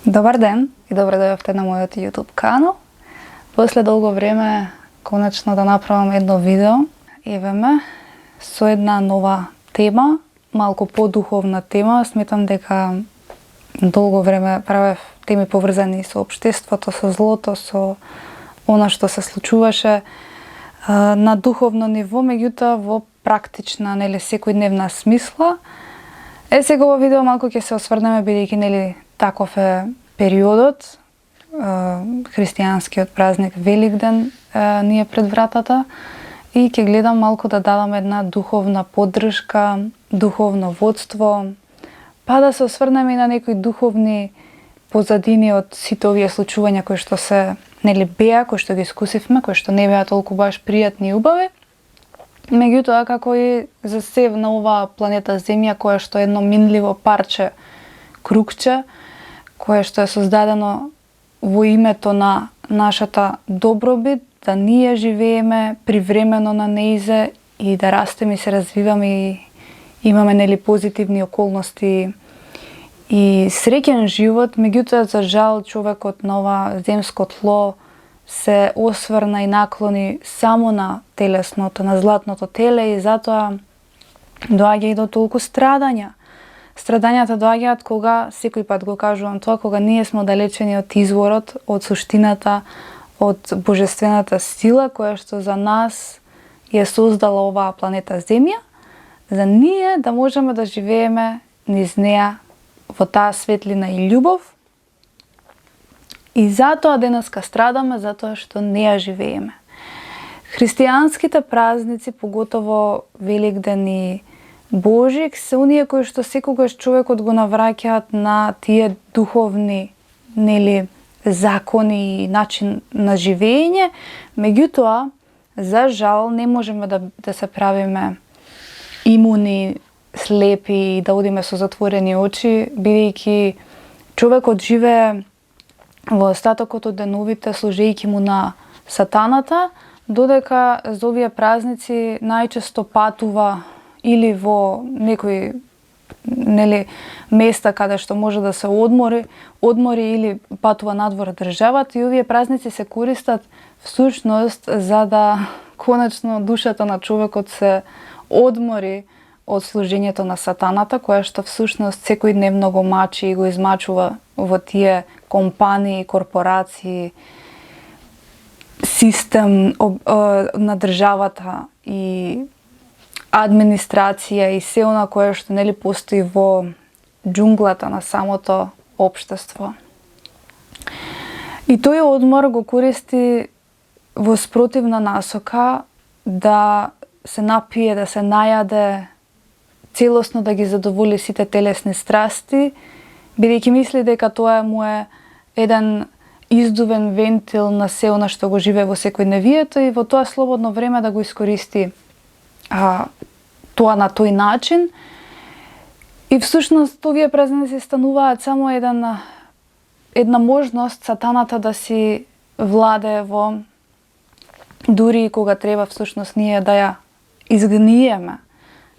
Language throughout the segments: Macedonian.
Добар ден и добре дојавте на мојот YouTube канал. После долго време конечно да направам едно видео. Еве ме со една нова тема, малку подуховна тема. Сметам дека долго време правев теми поврзани со општеството, со злото, со она што се случуваше на духовно ниво, меѓутоа во практична, секојдневна смисла. Сега во видео малку ќе се осврнеме, бидејќи таков е периодот, христијанскиот празник Великден ни е пред вратата и ќе гледам малку да дадам една духовна поддршка, духовно водство, па да се осврнеме и на некои духовни позадини од сите овие случувања кои што се беа, кои што ги искусивме, кои што не беа толку баш пријатни и убави. Меѓутоа, како и за се на оваа планета Земја, која што е едно минливо парче, кругче, кое што е создадено во името на нашата добробит, да ние живееме привремено на неизе и да растеме и се развиваме и имаме позитивни околности и среќен живот. Меѓутоа, за жал, човекот на ова земско тло се осврна и наклони само на телесното, на златното теле, и затоа доаѓа и до толку страдања. Страдањата доаѓаат кога, секој пат го кажувам тоа, кога ние сме оддалечени од изворот, од суштината, од божествената сила која што за нас ја создала оваа планета Земја, за ние да можеме да живееме низ неа во таа светлина и љубов. И затоа денеска страдаме, затоа што не ја живееме. Христијанските празници, поготово Великден и Божик, се оние кои што секогаш човекот го навраќаат на тие духовни закони и начин на живење. Меѓутоа, за жал, не можеме да се правиме имуни, слепи и да одиме со затворени очи, бидејќи човекот живее во остатокот од деновите служејќи му на сатаната, додека за овие празници најчесто патува или во некои места каде што може да се одмори или патува надвор државата, и овие празници се користат всушност за да конечно душата на човекот се одмори од служењето на сатаната, која што всушност секојдневно го мачи и го измачува во тие компании, корпорации, систем на државата и администрација и се она кое што постои во џунглата на самото општество. И тој одмор го користи во спротивна насока да се напие, да се најаде, целосно да ги задоволи сите телесни страсти, бидејќи мисли дека тоа му е еден издувен вентил на се она што го живее во секојдневието, и во тоа слободно време да го искористи тоа на тој начин. И всушност овие празници стануваат само една можност сатаната да си владее во, дури и кога треба всушност ние да ја изгниеме,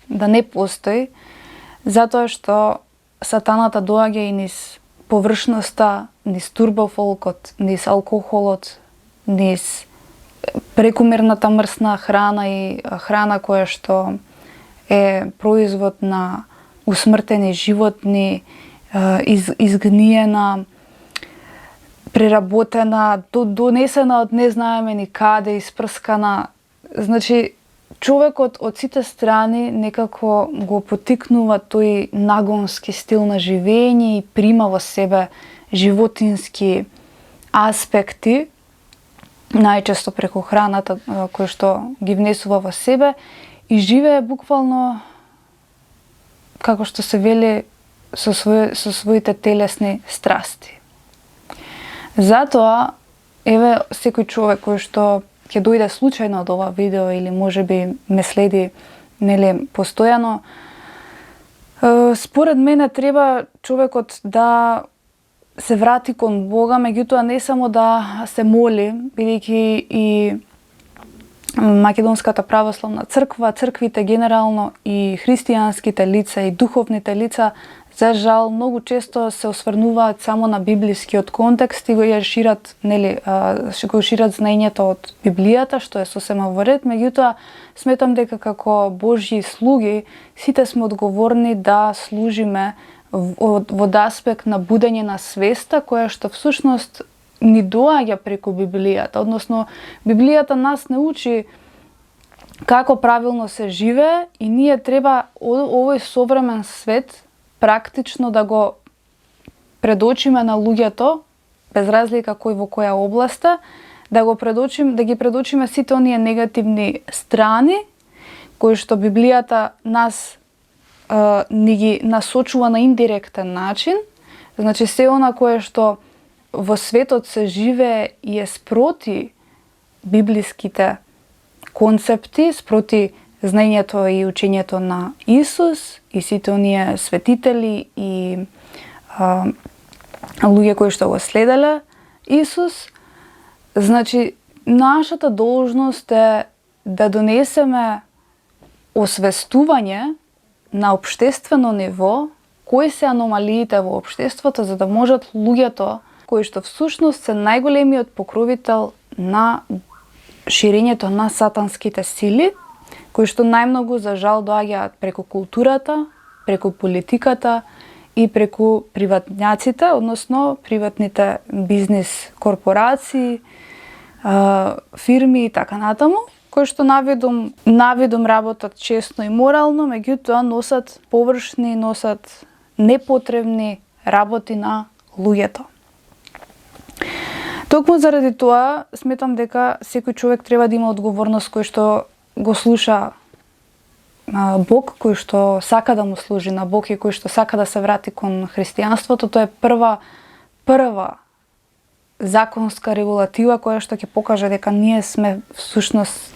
да не постои, затоа што сатаната доаѓа и низ површноста, низ турбофолкот, низ алкохолот, низ прекумерната мрсна храна и храна која што е производ на усмртени животни, изгниена, преработена, донесена од не знаеме ни каде, испрскана. Значи, човекот од сите страни некако го потикнува тој нагонски стил на живење и прима во себе животински аспекти, најчесто преку храната која што ги внесува во себе, и живее буквално, како што се вели, со своите телесни страсти. Затоа, еве, секој човек кој што ќе дојде случајно од ова видео или можеби ме следи постојано, според мене треба човекот да се врати кон Бога, меѓутоа не само да се моли, бидејќи и Македонската православна црква, црквите генерално и христијанските лица и духовните лица, за жал, многу често се осврнуваат само на библискиот контекст и го шират, го шират знаењето од Библијата, што е сосема во ред. Меѓутоа, сметам дека како Божји слуги, сите сме одговорни да служиме во аспект на будење на свеста, која што всушност ни доаѓа преку Библијата. Односно, Библијата нас не учи како правилно се живее и ние треба овој современ свет практично да го предочиме на луѓето, без разлика кој во која област, да ги предочиме сите оние негативни страни кои што Библијата нас ни ги насочува на индиректен начин. Значи, се она кое што во светот се живее и е спроти библиските концепти, спроти знаењето и учењето на Исус и сите оние светители и луѓе кои што го следеле Исус. Значи, нашата должност е да донесеме освестување на општествено ниво кои се аномалиите во општеството, за да можат луѓето кои што всушност се најголемиот покровител на ширењето на сатанските сили, кои што најмногу за жал доаѓаат преку културата, преку политиката и преку приватњаците, односно приватните бизнис корпорации, фирми и така натаму, кои што навидум работат честно и морално, меѓутоа носат површни, носат непотребни работи на луѓето. Токму заради тоа сметам дека секој човек треба да има одговорност кој што го слуша Бог, кој што сака да му служи на Бог и кој што сака да се врати кон христијанството. Тоа е прва законска регулатива која што ќе покаже дека ние сме всушност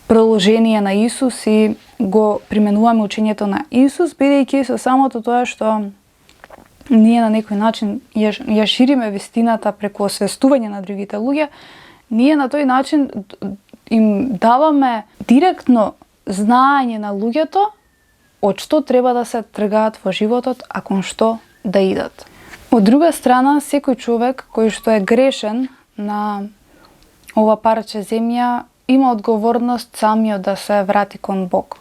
продолжение на Исус и го применуваме учењето на Исус, бидејќи со самото тоа што ние на некој начин ја шириме вистината преку освестување на другите луѓе, ние на тој начин им даваме директно знаење на луѓето од што треба да се тргаат во животот, а кон што да идат. Од друга страна, секој човек кој што е грешен на ова парче земја има одговорност самиот да се врати кон Бог.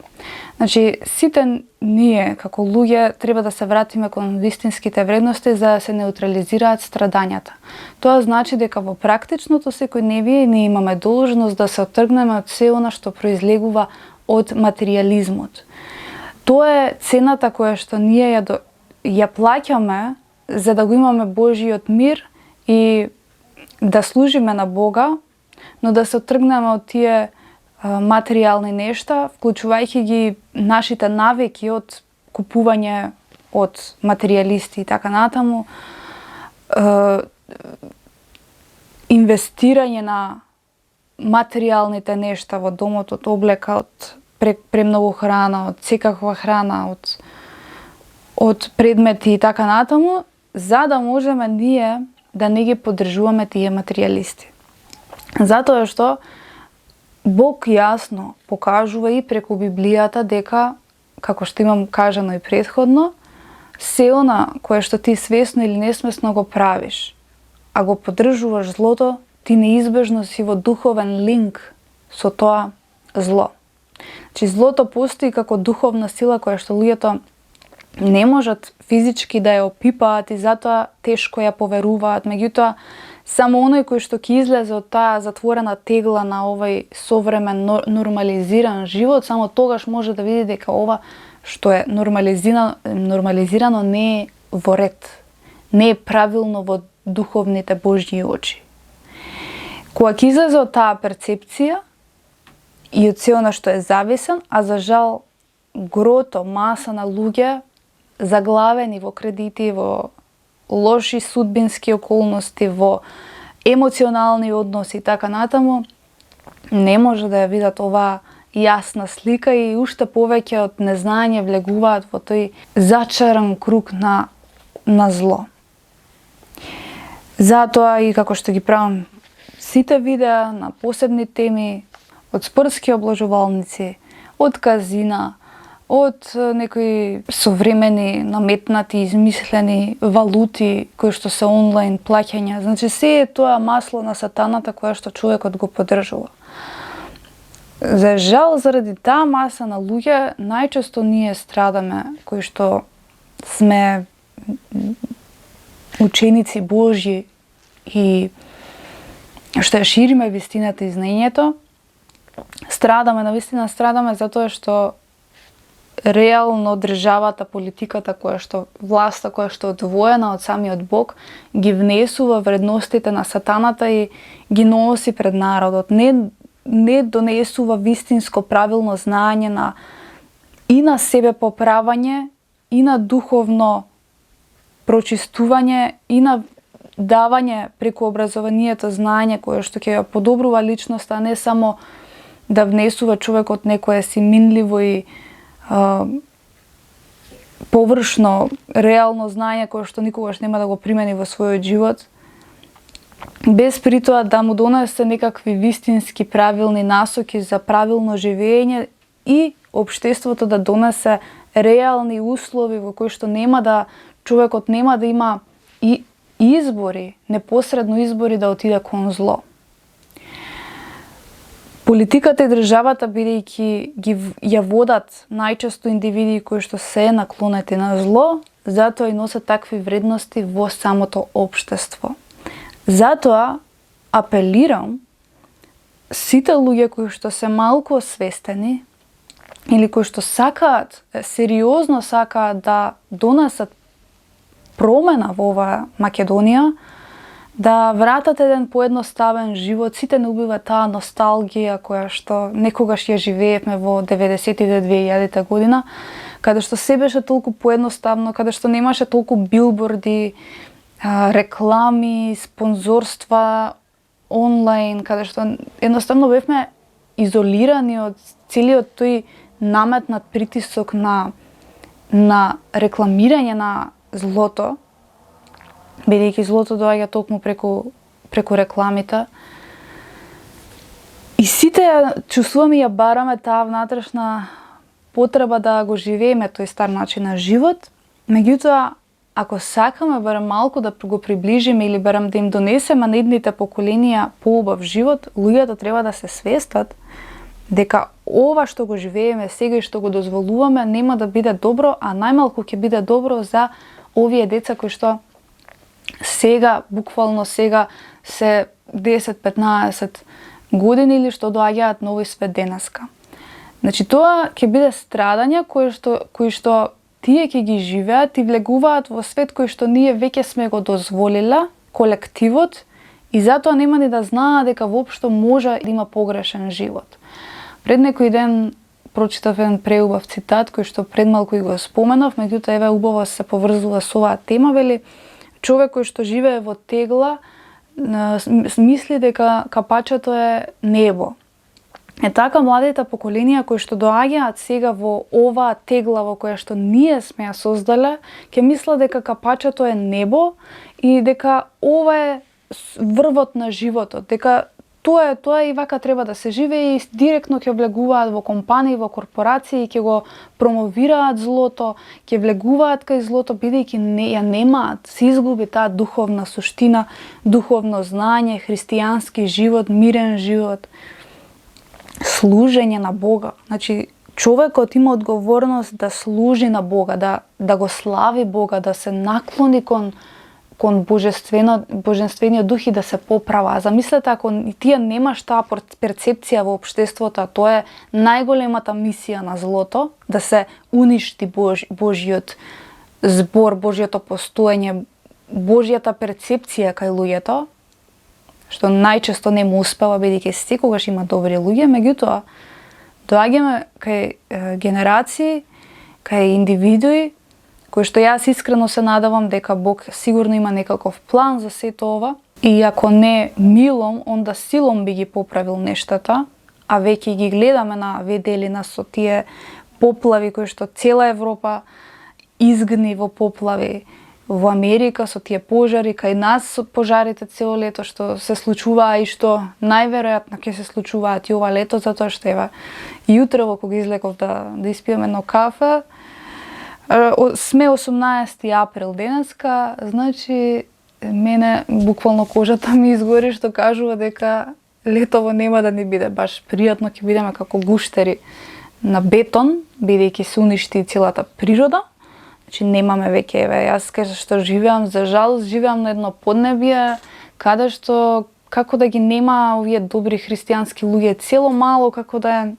Значи, сите ние како луѓе треба да се вратиме кон вистинските вредности за да се неутрализираат страдањата. Тоа значи дека во практичното секојдневие ние имаме должност да се оттргнеме од се она што произлегува од материјализмот. Тоа е цената која што ние ја плаќаме за да го имаме Божиот мир и да служиме на Бога, но да се оттргнеме од тие материјални нешта, вклучувајќи ги нашите навики од купување од материјалисти и така натаму, инвестирање на материјалните нешта во домот, од облека, од премногу храна, од секаква храна, од предмети и така натаму, за да можеме ние да не ги поддржуваме тие материјалисти. Затоа што Бог јасно покажува и преку Библијата дека, како што имам кажано и претходно, се она кое што ти свесно или несвесно го правиш, а го поддржуваш злото, ти неизбежно си во духовен линк со тоа зло. Значи, злото постои како духовна сила која што луѓето не можат физички да ја опипаат и затоа тешко ја поверуваат. Меѓутоа, само оној кој што ќе излезе од таа затворена тегла на овој современ нормализиран живот, само тогаш може да види дека ова што е нормализирано не е во ред, не е правилно во духовните Божји очи. Кога ќе излезе од таа перцепција и од се она што е зависен, а за жал грото, маса на луѓе заглавени во кредити, во лоши судбински околности, во емоционални односи и така натаму, не може да ја видат оваа јасна слика и уште повеќе од незнање влегуваат во тој зачаран круг на зло. Затоа и како што ги правам сите видеа на посебни теми, од спортски обложувалници, од казина, од некои современи, наметнати, измислени валути кои што се онлайн плаќања. Значи се е тоа масло на сатаната кое што човекот го поддржува. За жал, заради таа маса на луѓе, најчесто ние страдаме, кои што сме ученици Божји и што ја шириме вистината и знаењето, страдаме затоа што реално државата, политиката власта која што е одвоена од самиот Бог, ги внесува вредностите на сатаната и ги носи пред народот. Не донесува вистинско правилно знаење и на себе поправање, и на духовно прочистување, и на давање преку образованието знаење кое што ќе ја подобрува личноста, а не само да внесува човекот некое си минливо и површно реално знаење кое што никогаш нема да го примени во својот живот, без при тоа да му донесе некакви вистински правилни насоки за правилно живење и општеството да донесе реални услови во кои што човекот нема да има и избори, непосредно избори да отиде кон зло. Политиката и државата, бидејќи ја водат најчесто индивиди кои што се наклонети на зло, затоа и носат такви вредности во самото општество. Затоа апелирам сите луѓе кои што се малку освестени или кои што сериозно сакаат да донесат промена во оваа Македонија, да вратат еден поедноставен живот. Сите не убива таа носталгија која што некогаш ја живеевме во 90-2000 година, каде што се беше толку поедноставно, каде што немаше толку билборди, реклами, спонзорства онлайн, каде што едноставно бевме изолирани од целиот тој наметнат притисок на рекламирање на злото, бидејќи злото доаѓа токму преку рекламите. И сите чувствуваме и ја бараме таа внатрешна потреба да го живееме тој стар начин на живот. Меѓутоа, ако сакаме барем малку да го приближиме или барем да им донесеме на идните поколенија поубав живот, луѓето треба да се свестат дека ова што го живееме сега и што го дозволуваме нема да биде добро, а најмалку ќе биде добро за овие деца кои што буквално сега се 10-15 години или што доаѓаат нови свет денеска. Значи тоа ќе биде страдање кои што тие ќе ги живеат и влегуваат во свет кој што ние веќе сме го дозволиле, колективот, и затоа нема ни да знаат дека воопшто може да има погрешен живот. Пред некој ден прочитав еден преубав цитат кој што пред малку и го споменав, меѓутоа еве убаво се поврзува со оваа тема, вели: човек кој што живее во тегла мисли дека капачето е небо. Така младите поколенија кои што доаѓаат сега во оваа тегла во која што ние сме ја создале, ќе мислат дека капачето е небо и дека ова е врвот на животот, дека тоа и вака треба да се живее, и директно ќе влегуваат во компании, во корпорации, ќе го промовираат злото, ќе влегуваат кај злото, бидејќи ја немаат, се изгуби таа духовна суштина, духовно знаење, христијански живот, мирен живот, служење на Бога. Значи, човекот има одговорност да служи на Бога, да го слави Бога, да се наклони кон божествениот дух и да се поправа. Замислете, ако тие немаш таа перцепција во општеството, а тоа е најголемата мисија на злото, да се уништи Божјиот збор, Божјото постоење, Божјата перцепција кај луѓето, што најчесто не му успева, бидејќи секогаш има добри луѓе, меѓутоа доаѓаме кај генерации, кај индивидуи, кои што јас искрено се надевам дека Бог сигурно има некаков план за сето ова, и ако не милом, онда силом би ги поправил нештата, а веќе ги гледаме на виделина со тие поплави кои што цела Европа изгни во поплави, во Америка со тие пожари, кај нас со пожарите цело лето што се случуваа и што најверојатно ќе се случуваат и ова лето, затоа што ева јутрово кога излеков да испијам едно кафе, сме 18 април денеска, значи мене буквално кожата ми изгори што кажува дека летово нема да ни биде баш пријатно, ќе бидеме како гуштери на бетон, бидејќи се уништи целата природа. Значи немаме веќе, еве, јас кај што живеам, за жал, живеам на едно поднебие, каде што како да ги нема овие добри христијански луѓе, цело мало како да е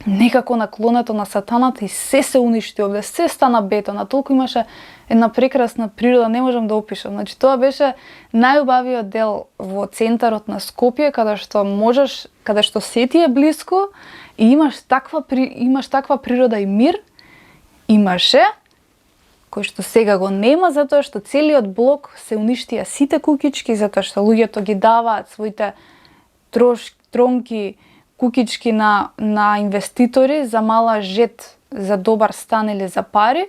некако наклонето на сатаната и се уништи овде, се стана бетон, а толку имаше една прекрасна природа, не можам да опишам. Значи тоа беше најубавиот дел во центарот на Скопје, каде што можеш, каде што се ти е блиско и имаш таква природа и мир, имаше, кој што сега го нема, затоа што целиот блок се уништија сите кукички, затоа што луѓето ги даваат своите тронки кукички на инвеститори за мала жет, за добар стан или за пари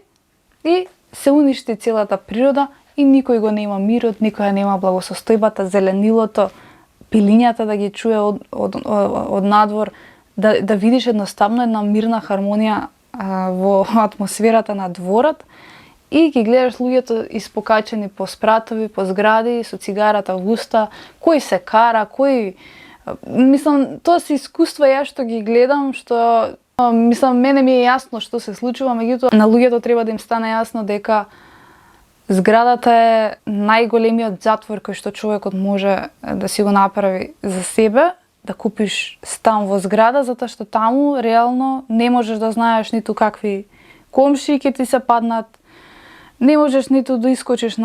и се уништи целата природа и никој го нема мирот, никој нема благосостојбата, зеленилото, пилињата да ги чуе од надвор, да видиш едноставно една мирна хармонија во атмосферата на дворот. И ги гледаш луѓето испокачени по спратови, по згради, со цигарата во уста, кој се кара, Мислам, тоа се искуства јас што ги гледам, што... Мислам, мене ми е јасно што се случува, меѓутоа на луѓето треба да им стане јасно дека зградата е најголемиот затвор кој што човекот може да си го направи за себе, да купиш стан во зграда, затоа што таму реално не можеш да знаеш ниту какви комшии ќе ти се паднат, не можеш ниту да искочиш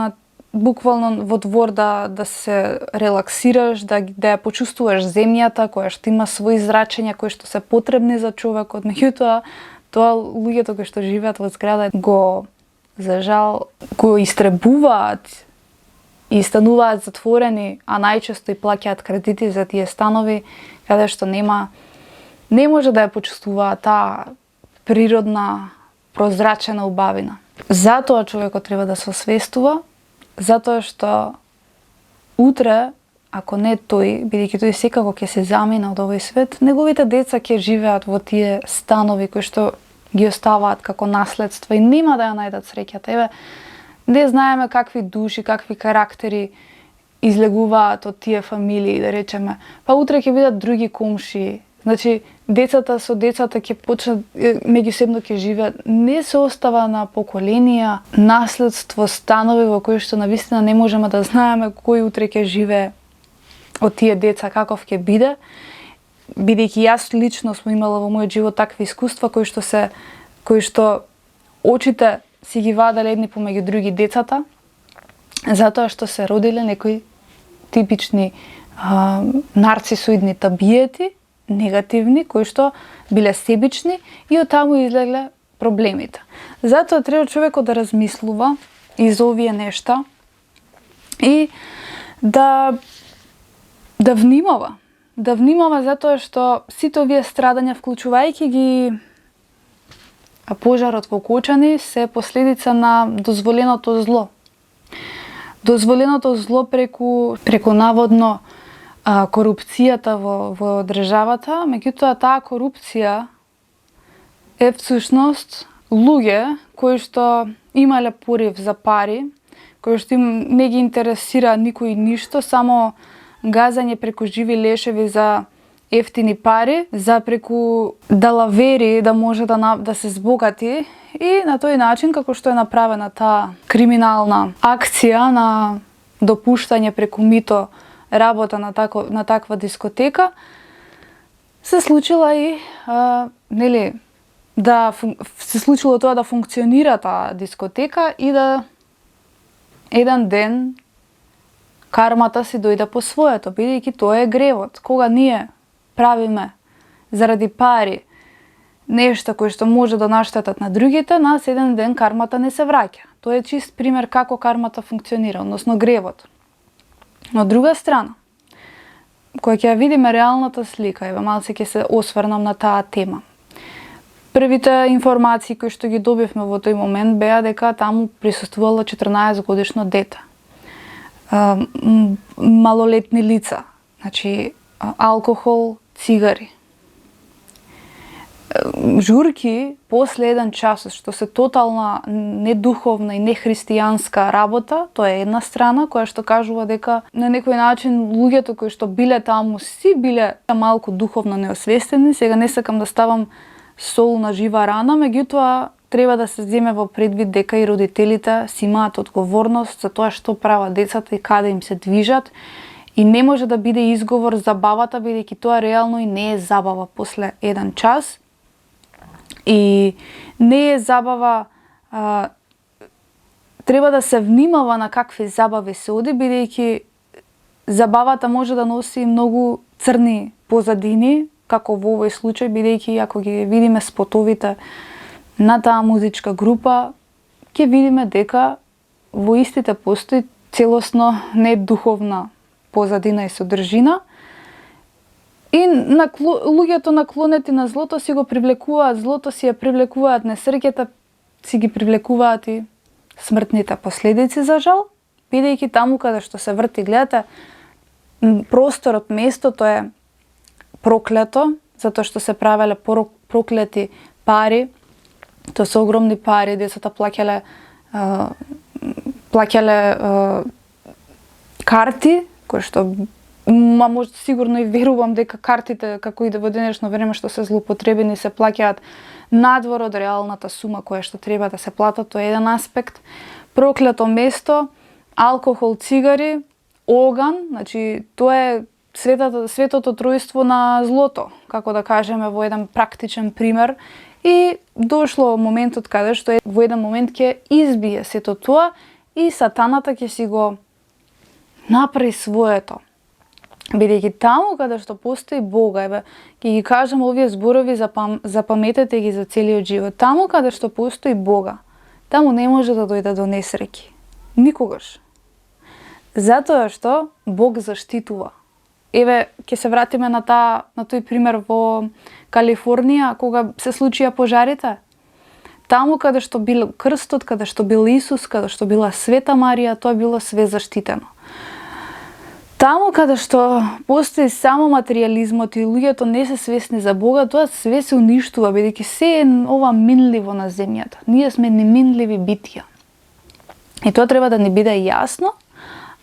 буквално во двор да се релаксираш, да ја почувствуваш земјата која што има свои зрачења кои што се потребни за човекот. Меѓутоа, тоа луѓето кои што живеат во зграда за жал, го истребуваат и стануваат затворени, а најчесто и плаќаат кредити за тие станови, каде што не може да ја почувствуваат таа природна, прозрачена убавина. Затоа човекот треба да се освестува, затоа што утре, ако не тој, бидејќи тој секако ќе се замина од овој свет, неговите деца ќе живеат во тие станови кои што ги оставаат како наследство и нема да ја најдат среќата. Еве, не знаеме какви души, какви карактери излегуваат од тие фамилии, да речеме. Па утре ќе бидат други комшии. Значи, децата со децата ќе почнат, меѓусебно ќе живеат. Не се остава на поколенија наследство, станови во кои што навистина не можеме да знаеме кој утре ќе живее од тие деца, каков ќе биде. Бидејќи јас лично сум имала во мојот живот такви искуства кои што очите си ги вадале едни помеѓу други децата, затоа што се родиле некои типични нарцисоидни табиети, негативни, кои што биле себични и од таму излегле проблемите. Затоа треба човекот да размислува и за овие нешта и да внимава. Да внимава затоа што сите овие страдања, вклучувајќи ги пожарот во Кочани, се последица на дозволеното зло. Дозволеното зло преку наводно корупцијата во државата, меѓутоа таа корупција е всушност луѓе кои што имале порив за пари, кои што не ги интересира никој ништо, само газање преку живи лешеви за ефтини пари, за преку далавери да може да се збогати и на тој начин како што е направена таа криминална акција на допуштање преку мито работа на таква дискотека, се случила и се случило тоа да функционира таа дискотека и да еден ден кармата си дојде по своето, бидејќи тоа е гревот. Кога ние правиме заради пари нешта кои што може да наштетат на другите, нас еден ден кармата не се враќа. Тоа е чист пример како кармата функционира, односно гревот. Но од друга страна, кога ќе ја видиме реалната слика, еве малце ќе се осврнам на таа тема. Првите информации кои што ги добивме во тој момент беа дека таму присуствувало 14 годишно дете. Малолетни лица, значи алкохол, цигари. Журки после 1 час, што се тотална недуховна и нехристијанска работа, тоа е една страна која што кажува дека на некој начин луѓето кои што биле таму си биле малку духовно неосвестени. Сега не сакам да ставам сол на жива рана, меѓутоа треба да се земе во предвид дека и родителите си имаат одговорност за тоа што прават децата и каде им се движат, и не може да биде изговор забавата, бидејќи тоа реално и не е забава после 1 час. И не е забава, треба да се внимава на какви забави се оди, бидејќи забавата може да носи многу црни позадини, како во овој случај, бидејќи ако ги видиме спотовите на таа музичка група, ќе видиме дека во истите постои целосно недуховна позадина и содржина. И луѓето наклонети на злото си го привлекуваат злото, си ја привлекуваат несреќата, си ги привлекуваат и смртните последици, за жал, бидејќи таму каде што се врти, гледате, просторот, местото е проклето, затоа што се правеле проклети пари, тоа се огромни пари, децата плаќале карти, кои што може сигурно и верувам дека картите, како и во денешно време што се злоупотребени, се плаќаат надвор од реалната сума која што треба да се платат, тоа е еден аспект. Проклето место, алкохол, цигари, оган, значи тоа е светото тројство на злото, како да кажеме во еден практичен пример. И дошло моментот каде што во еден момент ќе избие сето тоа и сатаната ќе си го направи своето. Бидејќи таму каде што постои Бога, ќе ги кажам овие зборови, запаметете ги за целиот живот. Таму каде што постои Бога, таму не може да дојде до несреќи. Никогаш. Затоа што Бог заштитува. Ќе се вратиме на тој пример во Калифорнија, кога се случија пожарите. Таму каде што бил крстот, каде што бил Исус, каде што била Света Марија, тоа било све заштитено. Таму каде што постои само материјализмот и луѓето не се свесни за Бога, тоа све се уништува, бидејќи се е ова минливо на земјата. Ние сме неминливи битија. И тоа треба да ни биде јасно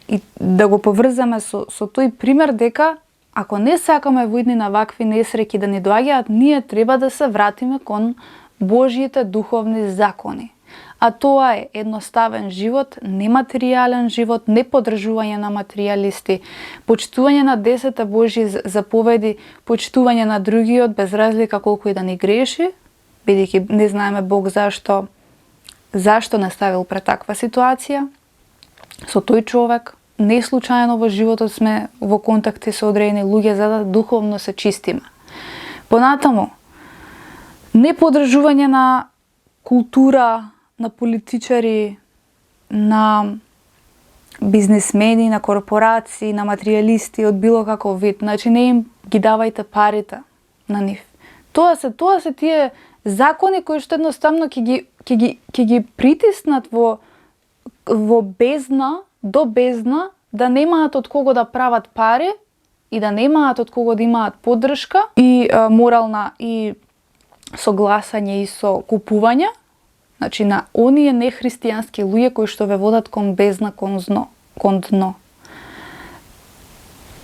и да го поврзаме со тој пример дека ако не сакаме во иднина вакви несреќи да ни доаѓаат, ние треба да се вратиме кон Божјите духовни закони. А тоа е едноставен живот, нематеријален живот, неподржување на материјалисти, почитување на 10 Божји заповеди, почитување на другиот без разлика колку и да ни греши, бидејќи не знаеме Бог зашто наставил пред таква ситуација со тој човек. Не случајно во животот сме во контакти со одредени луѓе за да духовно се чистиме. Понатаму, неподржување на култура, на политичари, на бизнисмени, на корпорации, на материјалисти од било каков вид. Значи не им ги давајте парите на нив. Тоа се тие закони кои што едноставно ќе ги притиснат во бездна, до бездна, да немаат од кого да прават пари и да немаат од кого да имаат поддршка и морална и согласање и со купување, значи на оние нехристијански луѓе кои што ве водат кон бездна, кон дно.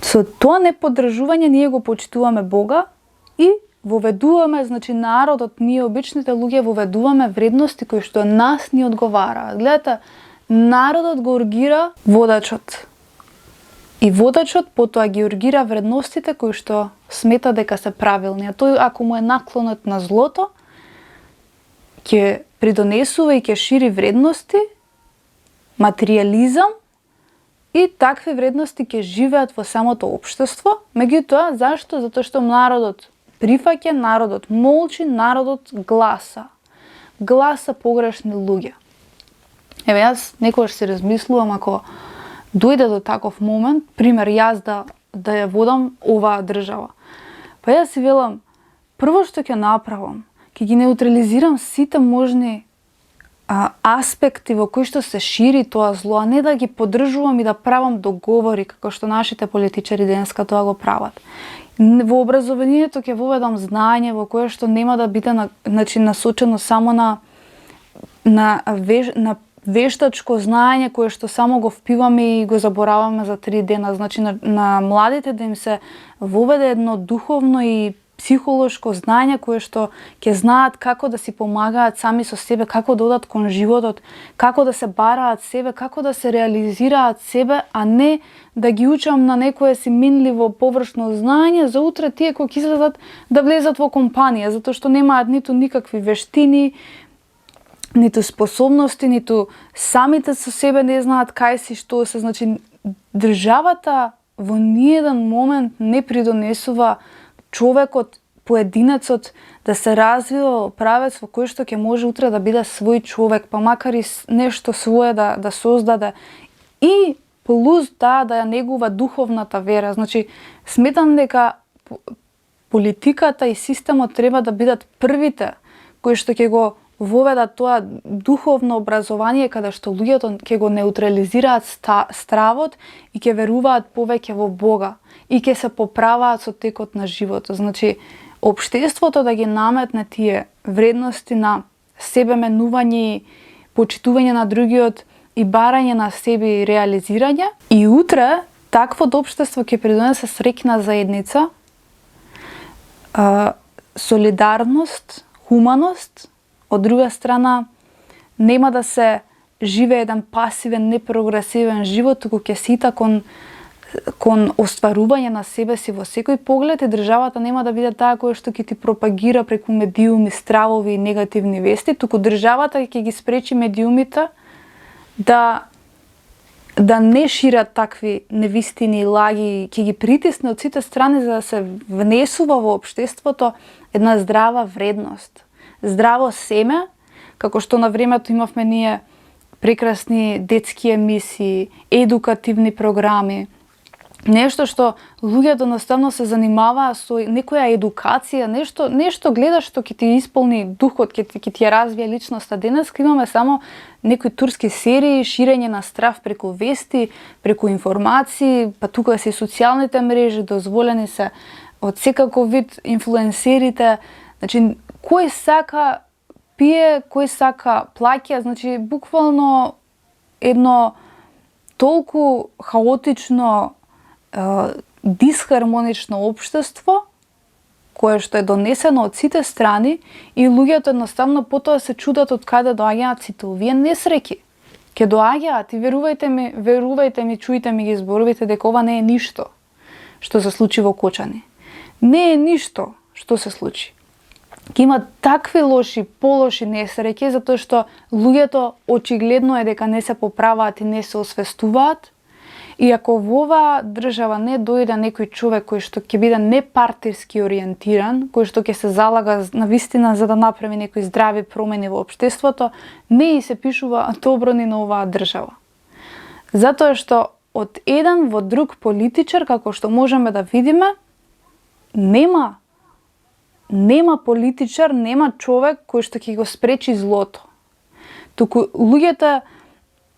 Со тоа неподдржување ние го почитуваме Бога и воведуваме, значи народот, ние обичните луѓе воведуваме вредности кои што нас ни одговараат. Гледате, народот го ургира водачот. И водачот потоа ги ургира вредностите кои што смета дека се правилни. А тој ако му е наклонет на злото, ќе придонесува и ќе шири вредности, материјализам, и такви вредности ќе живеат во самото општество. Меѓутоа, зашто? Затоа што народот прифаќа, народот молчи, народот гласа. Гласа погрешни луѓе. Јас некогаш се размислувам, ако дојде до таков момент, пример јас да ја водам оваа држава. Па јас си велам, прво што ќе направам, ќе ги неутрализирам сите можни аспекти во кои што се шири тоа зло, а не да ги поддржувам и да правам договори како што нашите политичари денеска тоа го прават. Во образованието ќе воведам знаење во кое што нема да биде насочено само на вештачко знаење кое што само го впиваме и го забораваме за 3 дена. Значи на младите да им се воведе едно духовно и психолошко знаење кое што ќе знаат како да си помагаат сами со себе, како да одат кон животот, како да се бараат себе, како да се реализираат себе, а не да ги учам на некое си минливо површно знаење за утре тие кои ќе излезат да влезат во компанија, затоа што немаат ниту никакви вештини, ниту способности, ниту самите со себе не знаат кај си, што се. Значи, државата во ниеден момент не придонесува човекот, поединецот да се развива во правец во кој што ќе може утре да биде свој човек, па макар и нешто свое да создаде. И плюс да ја негува духовната вера. Значи, сметам дека политиката и системот треба да бидат првите кои што ќе го воведат тоа духовно образование каде што луѓето ќе го неутрализираат стравот и ќе веруваат повеќе во Бога и ќе се поправаат со текот на животот. Значи, општеството да ги наметне тие вредности на себеменување, почитување на другиот и барање на себе и реализирање. И утре таквото општество ќе придонесе среќна заедница, солидарност, хуманост. Од друга страна, нема да се живее еден пасивен, непрогресивен живот, туку ќе се ита кон остварување на себе си во секој поглед и државата нема да биде таа која што ќе ти пропагира преку медиуми, стравови и негативни вести, туку државата ќе ги спречи медиумите да не шират такви невистини и лаги, ќе ги притисне од сите страни за да се внесува во општеството една здрава вредност. Здраво семе, како што на времето имавме ние прекрасни детски емисии, едукативни програми, нешто што луѓето наставно се занимаваа со некоја едукација, нешто гледаш што ќе ти исполни духот, ќе ти ја развие личноста. Денес имаме само некои турски серии, ширење на страв преку вести, преку информации, па тука се и социјалните мрежи, дозволени се од секаков вид инфлуенсерите. Значи, кој сака пие, кој сака плаќа, значи буквално едно толку хаотично, дисхармонично општество кое што е донесено од сите страни и луѓето едноставно потоа се чудат од каде доаѓаат сите овие несреќи. Ке доаѓаат и верувајте ми, чујте ми ги зборовите дека ова не е ништо што се случи во Кочани. Не е ништо што се случи. Ке има такви лоши, полоши несреќи затоа што луѓето очигледно е дека не се поправаат и не се освестуваат. И ако во оваа држава не дојде некој човек кој што ќе биде непартиски ориентиран, кој што ќе се залага на вистина за да направи некои здрави промени во општеството, не и се пишува добро ни на оваа држава. Затоа што од еден во друг политичар, како што можеме да видиме, нема политичар, нема човек кој што ќе го спречи злото. Туку луѓето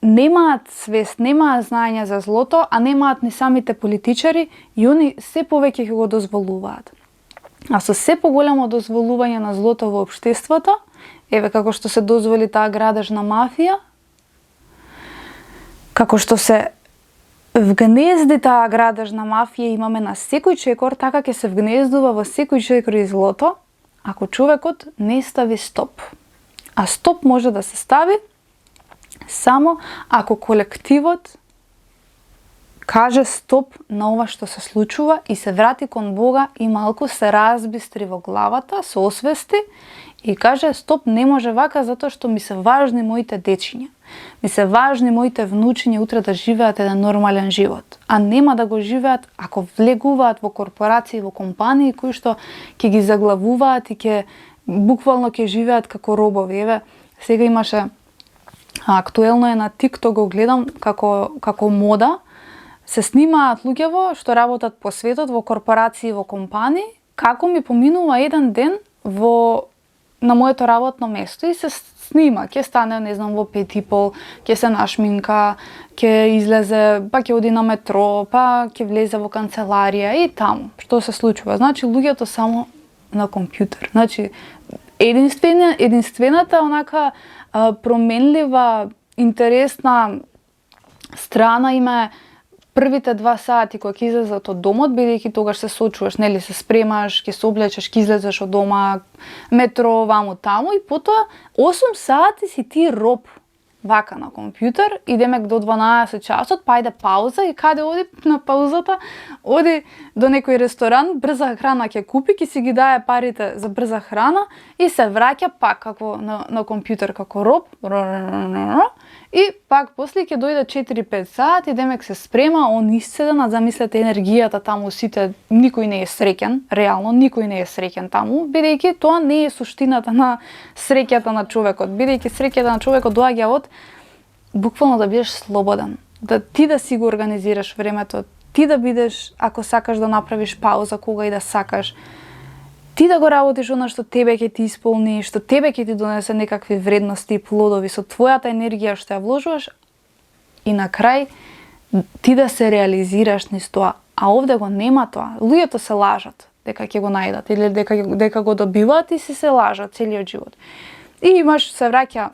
немаат свест, немаат знаење за злото, а немаат ни самите политичари и они се повеќе ќе го дозволуваат. А со се поголемо дозволување на злото во општеството, еве како што се дозволи таа градежна мафија, како што се вгнезди таа градежна мафија имаме на секој чекор, така ќе се вгнездува во секој чекор и злото, ако човекот не стави стоп. А стоп може да се стави само ако колективот каже стоп на ова што се случува и се врати кон Бога и малку се разбистри во главата, се освести и каже стоп, не може вака затоа што ми се важни моите дечиња. Ми се важни моите внучиња утре да живеат еден нормален живот, а нема да го живеат ако влегуваат во корпорации, во компании кои што ќе ги заглавуваат и буквално ќе живеат како робови. Еве, сега имаше актуелно е на TikTok, го гледам како мода, се снимаат луѓево што работат по светот во корпорации, во компании, како ми поминува еден ден во на моето работно место и се снима, ќе стане, не знам, во 5:30, ќе се нашминка, ќе излезе, па ќе оди на метро, па ќе влезе во канцеларија и таму. Што се случува? Значи, луѓето само на компјутер. Значи, единствената онака променлива, интересна страна има првите 2 сати кога ќе излезат од домот, бидејќи тогаш се сочуваш, нели, се спремаш, ќе се облечеш, ќе излезеш од дома, метро, ваму таму и потоа 8 сати си ти роб вака на компјутер, идеме до 12 часот, па иде пауза и каде оди на паузата? Оди до некој ресторан, брза храна ќе купи, ќе си ги дае парите за брза храна и се враќа пак како на компјутер како роб. И пак после ќе дојде 4-5 сати, демек се спрема, он исцеден, замислете енергијата таму сите, никој не е среќен, реално никој не е среќен таму, бидејќи тоа не е суштината на среќата на човекот, бидејќи среќата на човекот доаѓа од буквално да бидеш слободен, да ти да си го организираш времето, ти да бидеш, ако сакаш да направиш пауза кога и да сакаш, ти да го работиш она што тебе ќе ти исполни, што тебе ќе ти донесе некакви вредности и плодови со твојата енергија што ја вложуваш и на крај ти да се реализираш низ тоа. А овде го нема тоа. Луѓето се лажат дека ќе го најдат или дека го добиваат и се лажат целиот живот. И имаш се враќа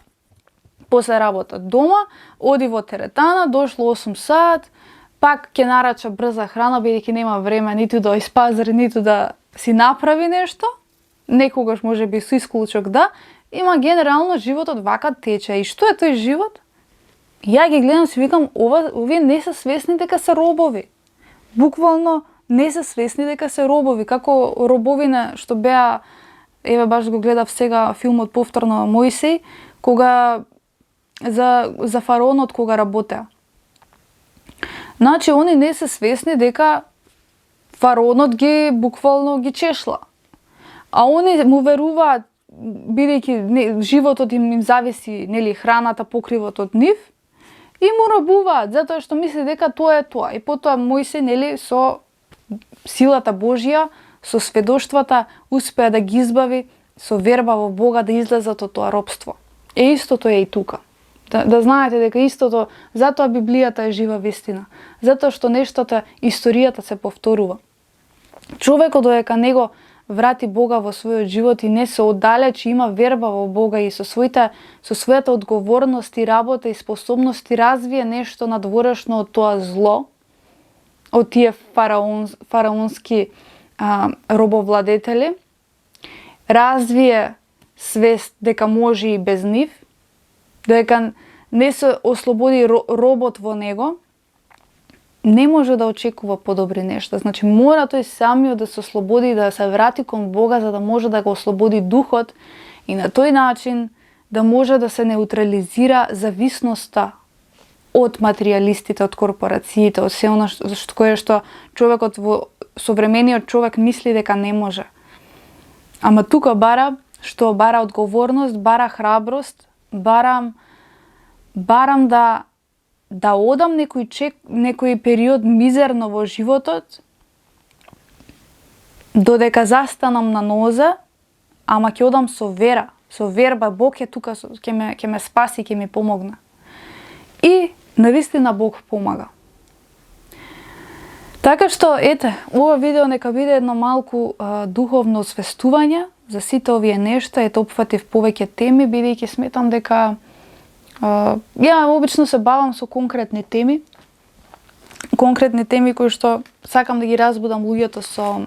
после работа дома, оди во теретана, дошло 8 сат, пак ќе нарача брза храна бидејќи нема време ниту да испазари, ниту да си направи нешто, некогаш може би со исклучок има генерално животот вака тече. И што е тој живот? Ја ги гледам си викам, овие не се свесни дека се робови. Буквално не се свесни дека се робови, како робовина што беа, еве баш го гледав сега филмот повторно Мојсей, кога за фараонот кога работеа. Значи, они не се свесни дека фараонот ги буквално ги чешла. А они му веруваат, бидејќи животот им зависи, нели, храната, покривот од нив, и му робуваат, затоа што мисли дека тоа е тоа. И потоа Мојсей, нели, со силата Божја, со сведоштвата, успеа да ги избави со верба во Бога да излезат од тоа робство. Истото е и тука. Да знаете дека истото, затоа Библијата е жива вистина. Затоа што нештото, историјата се повторува. Човекот додека него врати Бога во својот живот и не се оддалечи, има верба во Бога и со својата одговорност и работа и способности развие нешто надворешно од тоа зло, од тие фараонски робовладетели, развие свест дека може и без нив, дека не се ослободи робот во него, не може да очекува подобри нешта. Значи, мора тој самиот да се ослободи и да се врати кон Бога, за да може да го ослободи духот и на тој начин да може да се неутрализира зависноста од материјалистите, од корпорациите, од се она што човекот современиот човек мисли дека не може. Ама тука бара одговорност, бара храброст, барам да одам некој период мизерно во животот, додека застанам на нозе, ама ќе одам со вера, со верба, Бог е тука, ќе ме спаси, ќе ми помогне. И навистина Бог помага. Така што, ете, ова видео нека биде едно малку духовно освестување за сите овие нешта, ете опфатив повеќе теми, бидејќи сметам дека ја обично се бавам со конкретни теми кои што сакам да ги разбудам луѓето со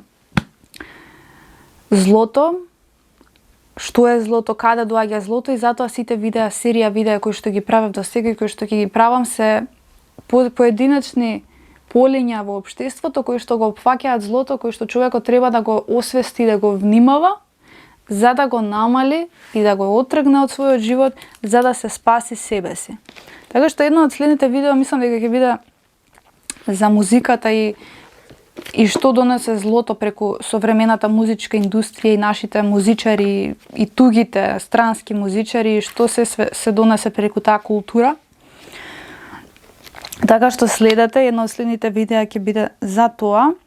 злото, што е злото, каде доаѓа злото, и затоа сите серија видеа кои што ги правев до сега и кои што ќе ги правам се поединечни полиња во општеството кои што го опфаќаат злото, кои што човекот треба да го освести, да го внимава, за да го намали и да го оттргне од својот живот, за да се спаси себе си. Така што едно од следните видео мислам дека ќе биде за музиката и што донесе злото преку современата музичка индустрија и нашите музичари и тугите странски музичари, што се донесе преку таа култура. Така што следете, едно од следните видеа ќе биде за тоа.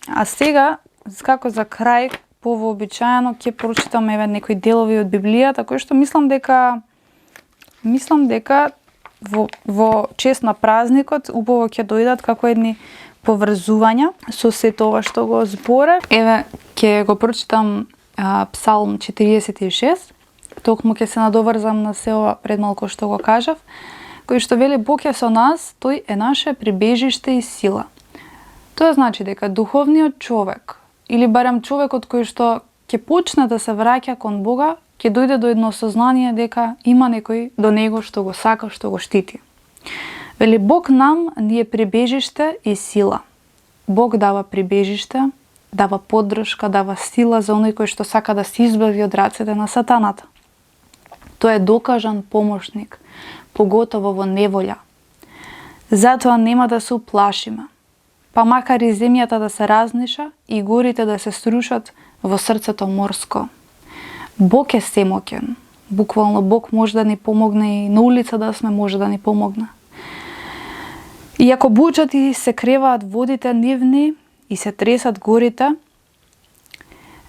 А сега, како за крај, повообичаено ќе прочитам еве некои делови од Библијата кои што мислам дека во чест на празникот убаво ќе дојдат како едни поврзувања со сето ова што го зборев. Еве ќе го прочитам Псалм 46. Токму ќе се надоврзам на се ова пред малку што го кажав, кој што вели Бог е со нас, тој е наше прибежиште и сила. Тоа значи дека духовниот човек или барем човекот кој што ќе почне да се враќа кон Бога, ќе дојде до едно сознание дека има некој до него што го сака, што го штити. Вели Бог нам ни е прибежиште и сила. Бог дава прибежиште, дава поддршка, дава сила за оној кој што сака да се избави од рацете на сатаната. Тој е докажан помошник, поготово во неволја. Затоа нема да се уплашиме. Па макар и земјата да се разниша и горите да се срушат во срцето морско. Бог е семоќен. Буквално Бог може да ни помогне и на улица да сме може да ни помогне. И ако буџат и се креваат водите нивни и се тресат горите,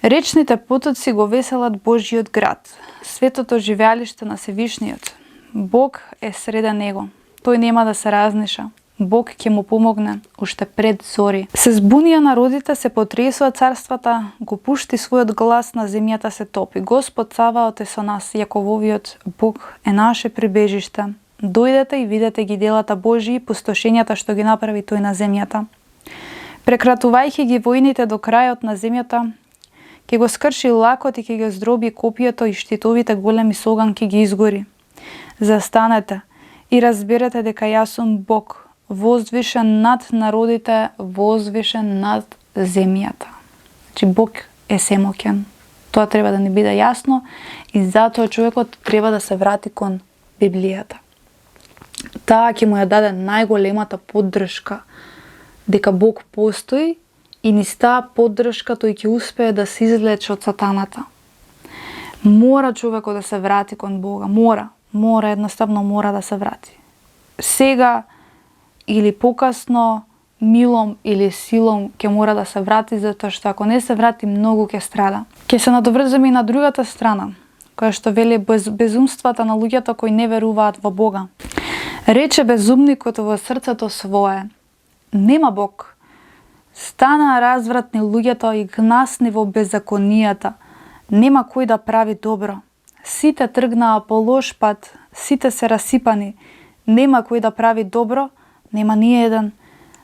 речните потоци го веселат Божјиот град, светото живеалиште на Севишниот. Бог е среде него. Тој нема да се разниша. Бог ќе му помогне уште пред зори. Се збунија народите, се потресува царствата, го пушти својот глас, на земјата се топи. Господ Цаваот е со нас, Јакововиот Бог е наше прибежиште. Дојдете и видете ги делата Божии, пустошењата што ги направи тој на земјата. Прекратувајќи ги војните до крајот на земјата, ќе го скрши лакот и ќе ги здроби копието и штитовите големи с оган ќе ги изгори. Застанете и разберете дека јас сум Бог, возвишен над народите, возвишен над земјата. Значи Бог е семоќен. Тоа треба да ни биде јасно и затоа човекот треба да се врати кон Библијата. Таа ќе му ја даде најголемата поддршка дека Бог постои и низ таа поддршка тој ќе успее да се излече од сатаната. Мора човекот да се врати кон Бога, едноставно мора да се врати. Сега или покасно, милом или силом ќе мора да се врати, затоа што ако не се врати, многу ќе страда. Ќе се надоврзаме и на другата страна, која што вели безумствата на луѓето кои не веруваат во Бога. Рече безумникот во срцето свое: нема Бог. Станаа развратни луѓето и гнасни во беззаконијата. Нема кој да прави добро. Сите тргнаа по лош пат, сите се расипани. Нема кој да прави добро, нема ни еден.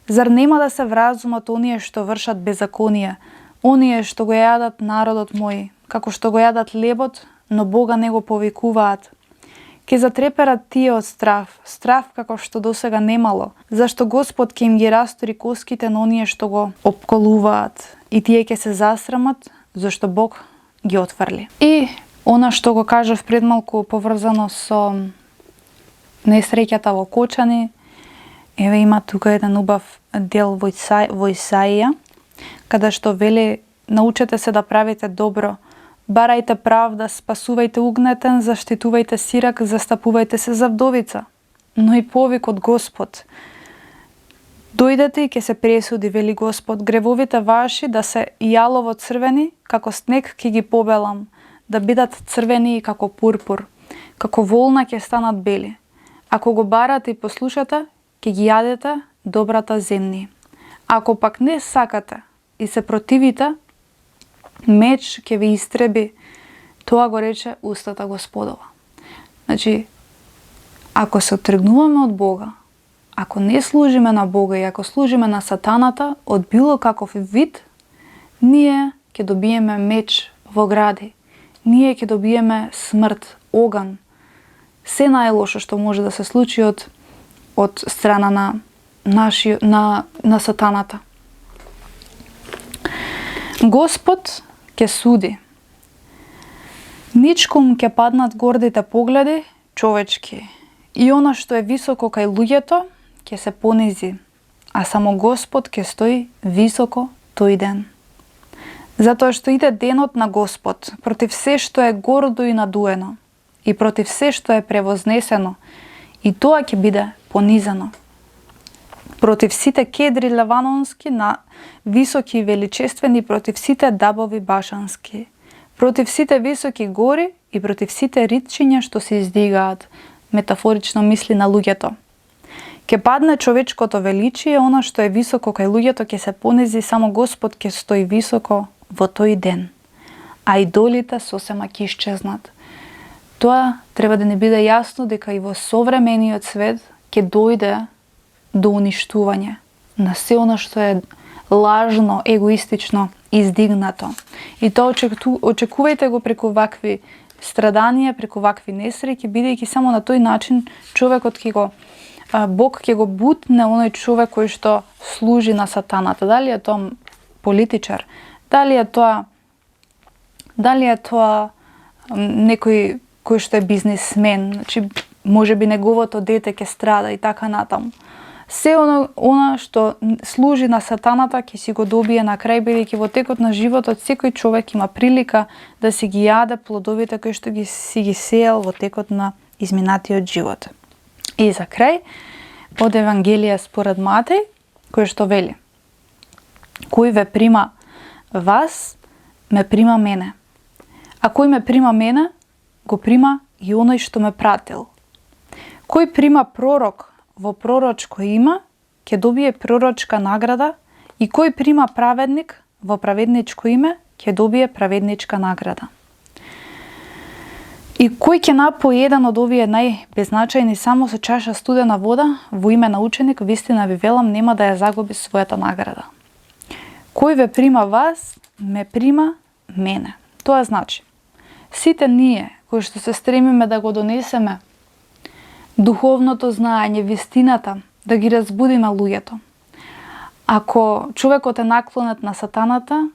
Зар нема да се вразумат оние што вршат беззаконие, оние што го јадат народот мој, како што го јадат лебот, но Бога не го повикуваат. Ке затреперат тие од страв како што досега немало, зашто Господ ќе им ги растори коските на оние што го опколуваат, и тие ќе се засрамат, зашто Бог ги отфрли. И она што го кажав пред малку поврзано со несреќата во Кочани, еве има тука еден убав дел во Исаија, каде што вели: научете се да правите добро, барајте правда, спасувајте угнетен, заштитувајте сирак, застапувајте се за вдовица. Но и повик од Господ: дојдете и ќе се пресуди, вели Господ, гревовите ваши да се јалово црвени, како снег ќе ги побелам, да бидат црвени како пурпур, како волна ќе станат бели. Ако го барате и послушате, ќе ги јадете добрата земни. Ако пак не сакате и се противите, меч ќе ви истреби. Тоа го рече устата Господова. Значи, ако се отргнуваме од Бога, ако не служиме на Бога и ако служиме на сатаната од било каков вид, ние ќе добиеме меч во гради. Ние ќе добиеме смрт, оган. Се најлошо што може да се случи од страна на сатаната. Господ ќе суди. Ничком ќе паднат гордите погледи човечки, и она што е високо кај луѓето ќе се понизи, а само Господ ќе стои високо тој ден. Затоа што иде денот на Господ против се што е гордо и надуено, и против се што е превознесено, и тоа ќе биде понизено. против сите кедри леванонски, на високи и величествени, против сите дабови башански, против сите високи гори и против сите ритчиња што се издигаат. Метафорично мисли на луѓето. Ке падне човечкото величие, она што е високо кај луѓето ќе се понези, само Господ ќе стои високо во тој ден. А идолите сосема ќе исчезнат. Тоа треба да не биде јасно дека и во современиот свет ќе дојде до уништување на се она што е лажно, егоистично издигнато. И тоа очекувајте го преку вакви страданија, преку вакви несреќи, бидејќи само на тој начин човекот Бог ќе го бутне оној човек кој што служи на сатаната. Дали е тоа политичар, дали е тоа некој кој што е бизнисмен, значи можеби неговото дете ќе страда и така натаму. Се она што служи на сатаната ќе си го добие на крај, бидејќи во текот на животот секој човек има прилика да си ги јаде плодовите кои што си ги сеел во текот на изминатиот живот. И за крај, од Евангелие според Матеј, кој што вели: кој ве прима вас, ме прима мене. А кој ме прима мене, го прима и оној што ме пратил. Кој прима пророк во пророчко име, ќе добие пророчка награда, и кој прима праведник во праведничко име, ќе добие праведничка награда. И кој ќе напои еден од овие најбезначајни само со чаша студена вода во име на ученик, вистина ви велам, нема да ја загуби својата награда. Кој ве прима вас, ме прима мене. Тоа значи, сите ние кои што се стремиме да го донесеме духовното знаење, вистината, да ги разбудиме луѓето. Ако човекот е наклонет на сатаната,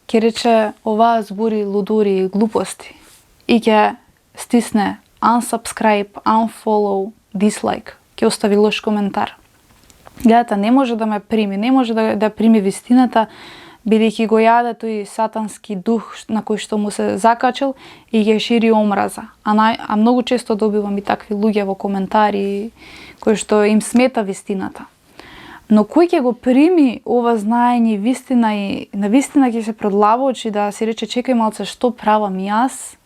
ќе рече оваа збори лудури и глупости и ќе стисне unsubscribe, unfollow, dislike, ќе остави лош коментар. Гледате, не може да ме прими, не може да прими вистината, бидејќи го јаде тој сатански дух на кој што му се закачил и ќе шири омраза. А многу често добивам и такви луѓе во коментари кои што им смета вистината. Но кој ќе го прими ова знаење вистина и на вистина ќе се продлабочи да си рече чекај малце што правам јас,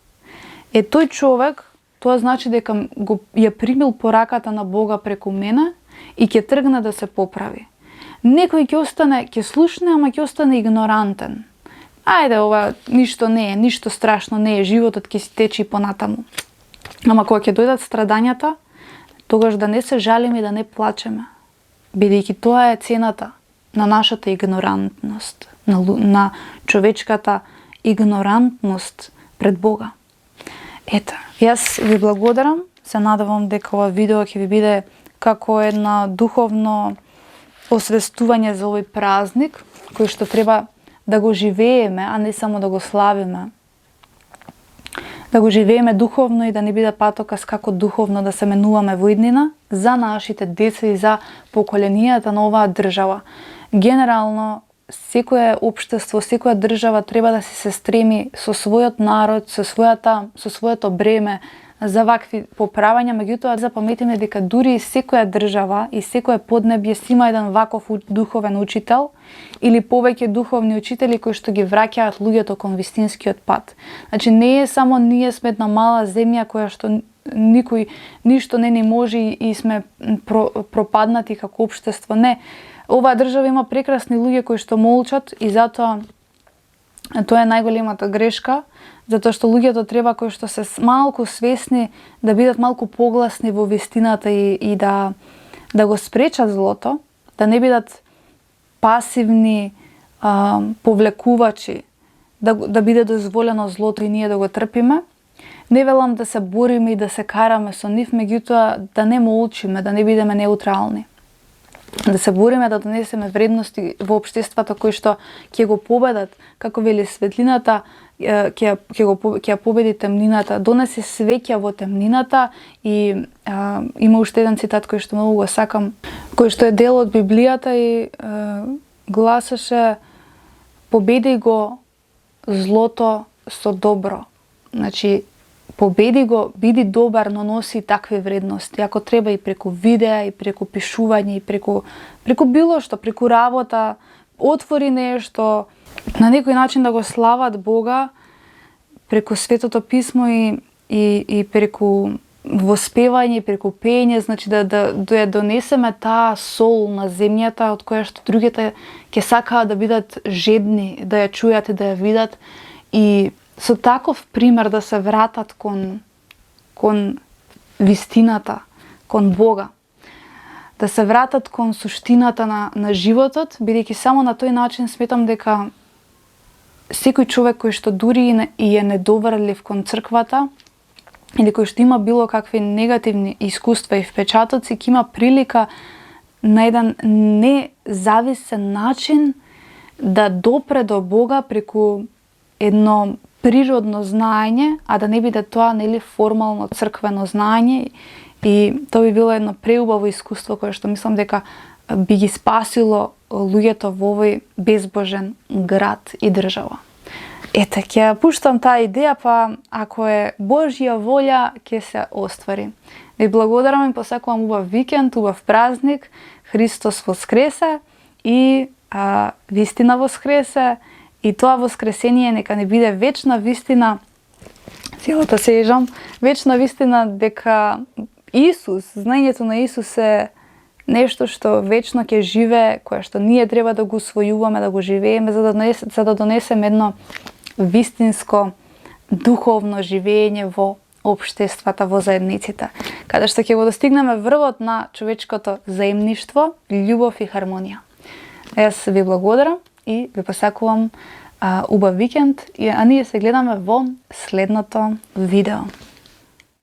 е тој човек, тоа значи дека ја примил пораката на Бога преку мене и ќе тргне да се поправи. Некој ќе остане, ќе слушне, ама ќе остане игнорантен. Ајде, ова ништо не е, ништо страшно не е, животот ќе си тече и понатаму. Ама кога ќе дојдат страдањата, тогаш да не се жалиме и да не плачеме. Бидејќи тоа е цената на нашата игнорантност, на човечката игнорантност пред Бога. Ето, јас ви благодарам, се надевам дека ова видео ќе ви биде како една духовно освестување за овој празник, кој што треба да го живееме, а не само да го славиме. Да го живееме духовно и да не биде патоказ како духовно да се менуваме во иднина за нашите деца и за поколенијата на оваа држава. Генерално, секое општество, секоја држава треба да се стреми со својот народ, со своето бреме за вакви поправања, меѓутоа запаметиме дека дури и секоја држава и секое поднебје си има еден ваков духовен учител или повеќе духовни учители кои што ги враќаат луѓето кон вистинскиот пат. Значи не е само ние сме една мала земја која што никој ништо не ни може и сме пропаднати како општество. Не, оваа држава има прекрасни луѓе кои што молчат и затоа тоа е најголемата грешка, затоа што луѓето треба кои што се малку свесни да бидат малку погласни во вистината и да го спречат злото, да не бидат пасивни повлекувачи, да биде дозволено злото и ние да го трпиме. Не велам да се бориме и да се караме со нив, меѓутоа да не молчиме, да не бидеме неутрални. Да се бориме да донесеме вредности во општеството кои што ќе го победат, како вели светлината, ќе ја победи темнината, донесе свеќа во темнината и има уште еден цитат кој што многу го сакам, кој што е дел од Библијата и гласеше: победи го злото со добро. Значи, победи го, биди добар, но носи такви вредности. Ако треба и преку видеа, и преку пишување, и преку било што, преку работа, отвори нешто, на некој начин да го слават Бога преку Светото писмо и преку воспевање, преку пење, значи да ја донесеме таа сол на земјата од која што другите ќе сакаат да бидат жедни, да ја чујат и да ја видат, и со таков пример да се вратат кон вистината, кон Бога. Да се вратат кон суштината на животот, бидејќи само на тој начин сметам дека секој човек кој што дури и е недоверлив кон црквата, или кој што има било какви негативни искуства и впечатоци, ќе има прилика на еден независен начин да допре до Бога преку едно природно знаење, а да не биде тоа формално црквено знаење, и тоа би било едно преубаво искуство кое што мислам дека би ги спасило луѓето во овој безбожен град и држава. Ете, ќе пуштам таа идеја, па ако е Божја волја, ќе се оствари. Ви благодарам и посакувам убав викенд, убав празник, Христос воскресе и вистина воскресе, и тоа воскресение нека не биде вечна вистина, целата се ежам, вечна вистина дека Исус, знаењето на Исус е нешто што вечно ќе живее, кое што ние треба да го усвојуваме, да го живееме, за да донесеме едно вистинско духовно живење во општествата, во заедниците, каде што ќе го достигнеме врвот на човечкото заемништво, љубов и хармонија. Јас ви благодарам и ви посакувам убав викенд, а ние се гледаме во следното видео.